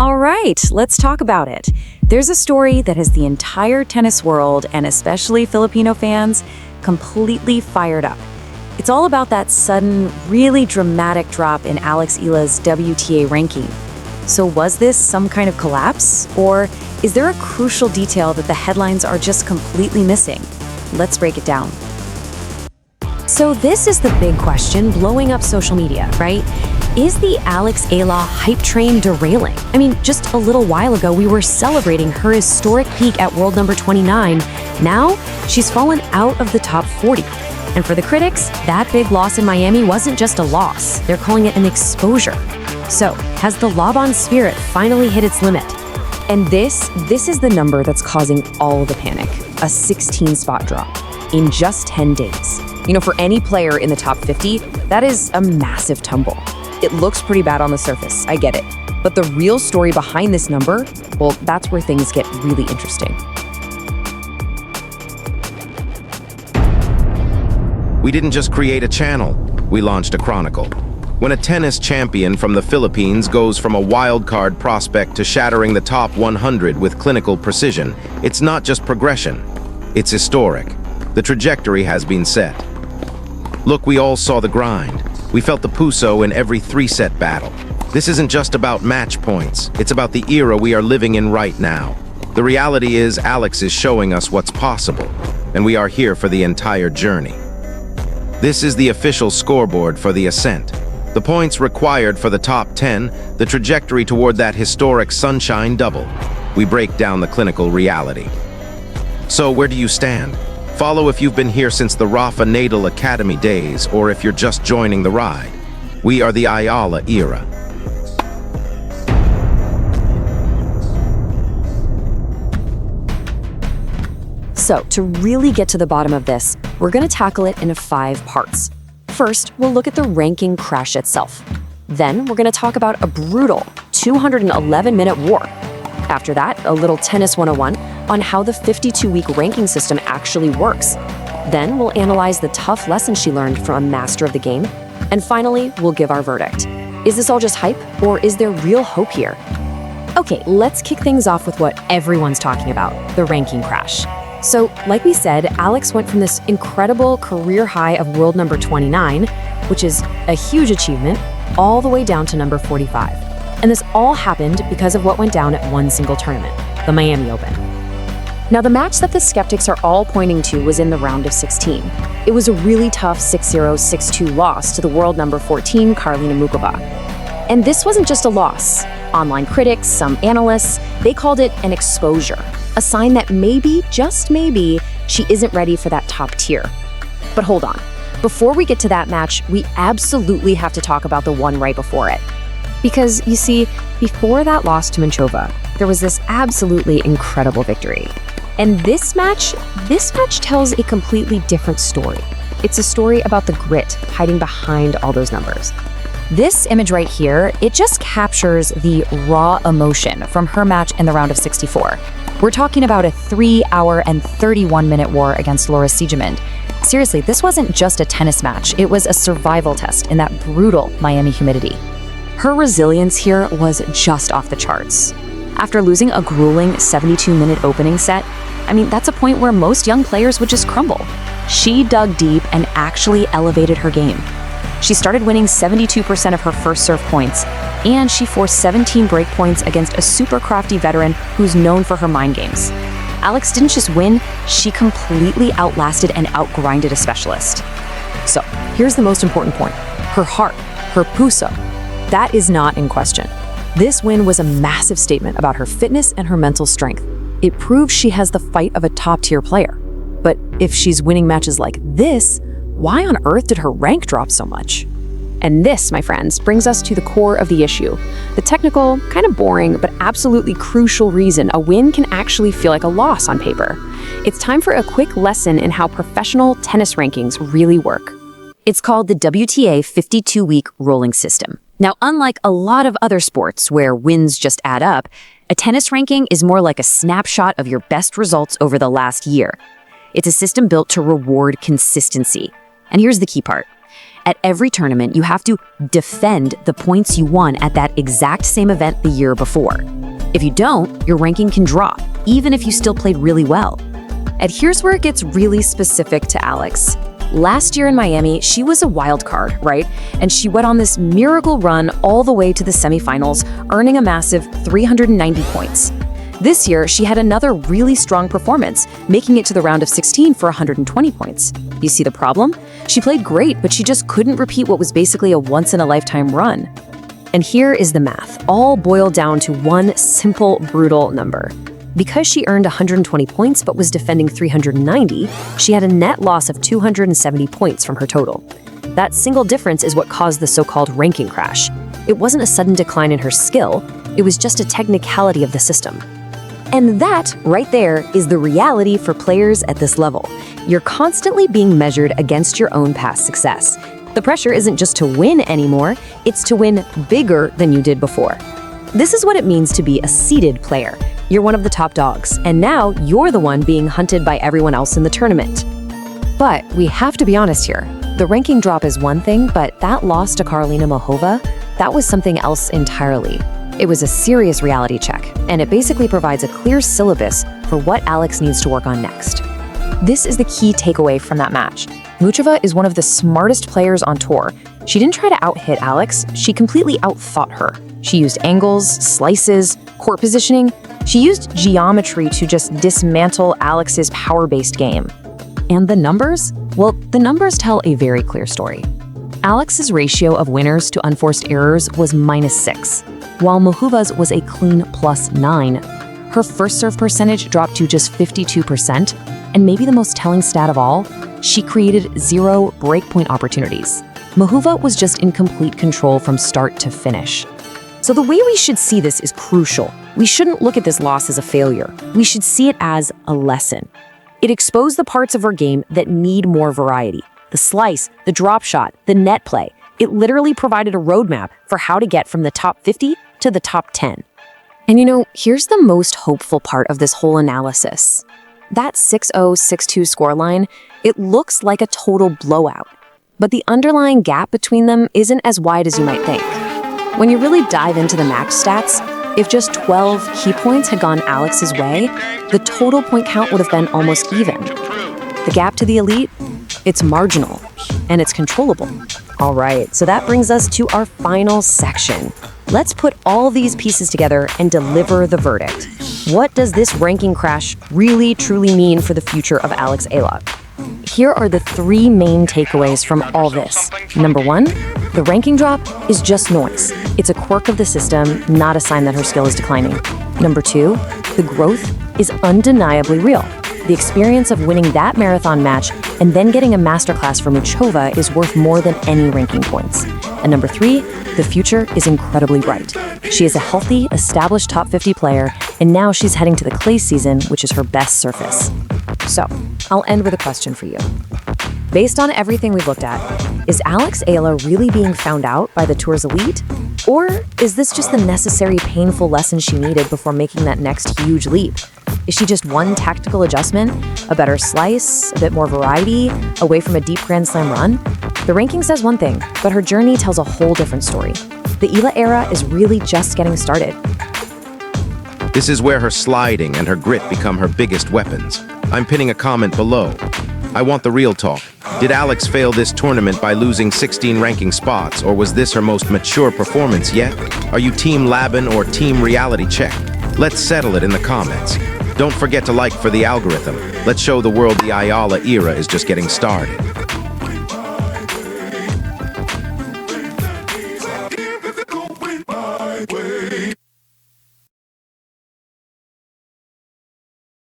All right, let's talk about it. There's a story that has the entire tennis world, and especially Filipino fans, completely fired up. It's all about that sudden, really dramatic drop in Alex Eala's WTA ranking. So was this some kind of collapse? Or is there a crucial detail that the headlines are just completely missing? Let's break it down. So this is the big question blowing up social media, right? Is the Alex Eala hype train derailing? I mean, just a little while ago, we were celebrating her historic peak at world number 29. Now, she's fallen out of the top 40. And for the critics, that big loss in Miami wasn't just a loss. They're calling it an exposure. So, has the Laban spirit finally hit its limit? And this is the number that's causing all the panic. A 16-spot drop in just 10 days. For any player in the top 50, that is a massive tumble. It looks pretty bad on the surface, I get it. But the real story behind this number, well, that's where things get really interesting. We didn't just create a channel, we launched a chronicle. When a tennis champion from the Philippines goes from a wildcard prospect to shattering the top 100 with clinical precision, it's not just progression, it's historic. The trajectory has been set. Look, we all saw the grind. We felt the Puso in every three-set battle. This isn't just about match points, it's about the era we are living in right now. The reality is Alex is showing us what's possible, and we are here for the entire journey. This is the official scoreboard for the ascent. The points required for the top 10, the trajectory toward that historic sunshine double. We break down the clinical reality. So where do you stand? Follow if you've been here since the Rafa Nadal Academy days, or if you're just joining the ride. We are the Eala era. So, to really get to the bottom of this, we're going to tackle it in 5 parts. First, we'll look at the ranking crash itself. Then, we're going to talk about a brutal 211-minute war. After that, a little tennis 101 on how the 52-week ranking system actually works. Then, we'll analyze the tough lessons she learned from a master of the game. And finally, we'll give our verdict. Is this all just hype, or is there real hope here? Okay, let's kick things off with what everyone's talking about, the ranking crash. So, like we said, Alex went from this incredible career high of world number 29, which is a huge achievement, all the way down to number 45. And this all happened because of what went down at one single tournament, the Miami Open. Now, the match that the skeptics are all pointing to was in the round of 16. It was a really tough 6-0, 6-2 loss to the world number 14, Karolina Muchova. And this wasn't just a loss. Online critics, some analysts, they called it an exposure, a sign that maybe, just maybe, she isn't ready for that top tier. But hold on. Before we get to that match, we absolutely have to talk about the one right before it. Because, you see, before that loss to Muchova, there was this absolutely incredible victory. And this match tells a completely different story. It's a story about the grit hiding behind all those numbers. This image right here, it just captures the raw emotion from her match in the round of 64. We're talking about a 3-hour and 31-minute war against Laura Siegemund. Seriously, this wasn't just a tennis match, it was a survival test in that brutal Miami humidity. Her resilience here was just off the charts. After losing a grueling 72-minute opening set, that's a point where most young players would just crumble. She dug deep and actually elevated her game. She started winning 72% of her first serve points, and she forced 17 break points against a super crafty veteran who's known for her mind games. Alex didn't just win, she completely outlasted and outgrinded a specialist. So, here's the most important point. Her heart, her Puso, that is not in question. This win was a massive statement about her fitness and her mental strength. It proves she has the fight of a top-tier player. But if she's winning matches like this, why on earth did her rank drop so much? And this, my friends, brings us to the core of the issue. The technical, kind of boring, but absolutely crucial reason a win can actually feel like a loss on paper. It's time for a quick lesson in how professional tennis rankings really work. It's called the WTA 52-week rolling system. Now, unlike a lot of other sports where wins just add up, a tennis ranking is more like a snapshot of your best results over the last year. It's a system built to reward consistency. And here's the key part. At every tournament, you have to defend the points you won at that exact same event the year before. If you don't, your ranking can drop, even if you still played really well. And here's where it gets really specific to Alex. Last year in Miami, she was a wild card, right? And she went on this miracle run all the way to the semifinals, earning a massive 390 points. This year, she had another really strong performance, making it to the round of 16 for 120 points. You see the problem? She played great, but she just couldn't repeat what was basically a once-in-a-lifetime run. And here is the math, all boiled down to one simple, brutal number. Because she earned 120 points but was defending 390, she had a net loss of 270 points from her total. That single difference is what caused the so-called ranking crash. It wasn't a sudden decline in her skill, it was just a technicality of the system. And that, right there, is the reality for players at this level. You're constantly being measured against your own past success. The pressure isn't just to win anymore, it's to win bigger than you did before. This is what it means to be a seeded player. You're one of the top dogs, and now you're the one being hunted by everyone else in the tournament. But we have to be honest here. The ranking drop is one thing, but that loss to Karolina Muchova, that was something else entirely. It was a serious reality check, and it basically provides a clear syllabus for what Alex needs to work on next. This is the key takeaway from that match. Muchova is one of the smartest players on tour. She didn't try to out-hit Alex, she completely outthought her. She used angles, slices, court positioning. She used geometry to just dismantle Alex's power-based game. And the numbers? Well, the numbers tell a very clear story. Alex's ratio of winners to unforced errors was -6, while Muchova's was a clean +9. Her first serve percentage dropped to just 52%, and maybe the most telling stat of all, she created 0 breakpoint opportunities. Muchova was just in complete control from start to finish. So the way we should see this is crucial. We shouldn't look at this loss as a failure. We should see it as a lesson. It exposed the parts of her game that need more variety. The slice, the drop shot, the net play. It literally provided a roadmap for how to get from the top 50 to the top 10. And you know, here's the most hopeful part of this whole analysis. That 6-0, 6-2 scoreline, it looks like a total blowout. But the underlying gap between them isn't as wide as you might think. When you really dive into the match stats, if just 12 key points had gone Alex's way, the total point count would have been almost even. The gap to the elite? It's marginal, and it's controllable. All right, so that brings us to our final section. Let's put all these pieces together and deliver the verdict. What does this ranking crash really, truly mean for the future of Alex Eala? Here are the 3 main takeaways from all this. Number 1, the ranking drop is just noise. It's a quirk of the system, not a sign that her skill is declining. Number 2, the growth is undeniably real. The experience of winning that marathon match and then getting a masterclass from Muchova is worth more than any ranking points. And number 3, the future is incredibly bright. She is a healthy, established top 50 player, and now she's heading to the clay season, which is her best surface. So, I'll end with a question for you. Based on everything we've looked at, is Alex Eala really being found out by the tour's elite? Or is this just the necessary, painful lesson she needed before making that next huge leap? Is she just one tactical adjustment, a better slice, a bit more variety, away from a deep Grand Slam run? The ranking says one thing, but her journey tells a whole different story. The Eala era is really just getting started. This is where her sliding and her grit become her biggest weapons. I'm pinning a comment below. I want the real talk. Did Alex fail this tournament by losing 16 ranking spots, or was this her most mature performance yet? Are you Team Laban or Team Reality Check? Let's settle it in the comments. Don't forget to like for the algorithm. Let's show the world the Eala era is just getting started. If it's going my way.